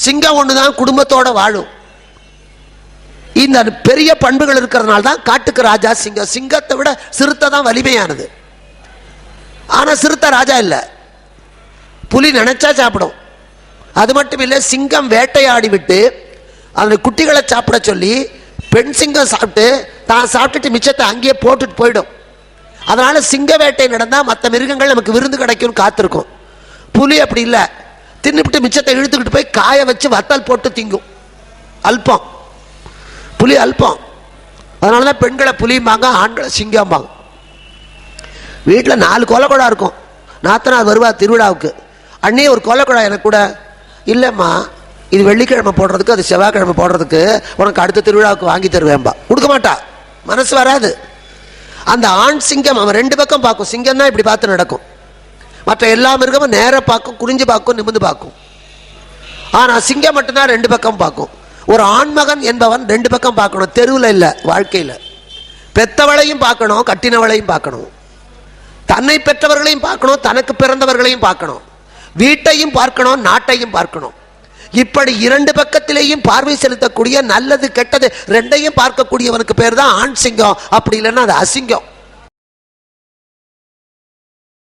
சிங்கம் ஒண்ணுதான் குடும்பத்தோட வாழும். இந்த பெரிய பண்புகள் இருக்கிறதுனால தான் காட்டுக்கு ராஜா சிங்கம். சிங்கத்தை விட சிறுத்தை தான் வலிமையானது. ஆனா சிறுத்தை ராஜா இல்ல. புலி நினைச்சா சாப்பிடும். அது மட்டும் இல்லை, சிங்கம் வேட்டையாடி விட்டு அந்த குட்டிகளை சாப்பிட சொல்லி பெண் சிங்கம் சாப்பிட்டு தான் சாப்பிட்டுட்டு மிச்சத்தை அங்கேயே போட்டுட்டு போயிடும். அதனால சிங்க வேட்டை நடந்தா மற்ற மிருகங்கள் நமக்கு விருந்து கிடைக்கும் காத்திருக்கும். புலி அப்படி இல்லை, தின்னுபிட்டு மிச்சத்தை இழுத்துக்கிட்டு போய் காய வச்சு வத்தல் போட்டு திங்கும். அல்பம். புலி அல்பம். அதனாலதான் பெண்களை புலிம்பாங்க, ஆண்களை சிங்கம்பாங்க. வீட்டில் 4 கொலைக்குழா இருக்கும். நாத்தனார் வருவா திருவிழாவுக்கு, அண்ணே ஒரு கொலைக்குழா எனக்கு கூட. இல்லைம்மா, இது வெள்ளிக்கிழமை போடுறதுக்கு, அது செவ்வாய்க்கிழமை போடுறதுக்கு, உனக்கு அடுத்த திருவிழாவுக்கு வாங்கி தருவேன்பா. கொடுக்க மாட்டா, மனசு வராது. அந்த ஆண் சிங்கம் அவன் 2 பக்கம் பார்க்கும். சிங்கம் தான் இப்படி பார்த்து நடக்கும். மற்ற எல்லா மிருகமும் நேர பார்க்கும், குனிஞ்சு பார்க்கும், நிமிந்து பார்க்கும். ஆனால் சிங்கம் மட்டும்தான் 2 பக்கம் பார்க்கும். ஒரு ஆண்மகன் என்பவன் 2 பக்கம் பார்க்கணும். தெருவில் இல்லை, வாழ்க்கையில். பெத்தவளையும் பார்க்கணும், கட்டினவளையும் பார்க்கணும். தன்னை பெற்றவர்களையும் பார்க்கணும், தனக்கு பிறந்தவர்களையும் பார்க்கணும். வீட்டையும் பார்க்கணும், நாட்டையும் பார்க்கணும். இப்படி 2 பக்கத்திலேயும் பார்வை செலுத்தக்கூடிய, நல்லது கெட்டது 2ஐயும் பார்க்கக்கூடியவனுக்கு பேர் தான் ஆண் சிங்கம். அப்படி இல்லைன்னா அது அசிங்கம்.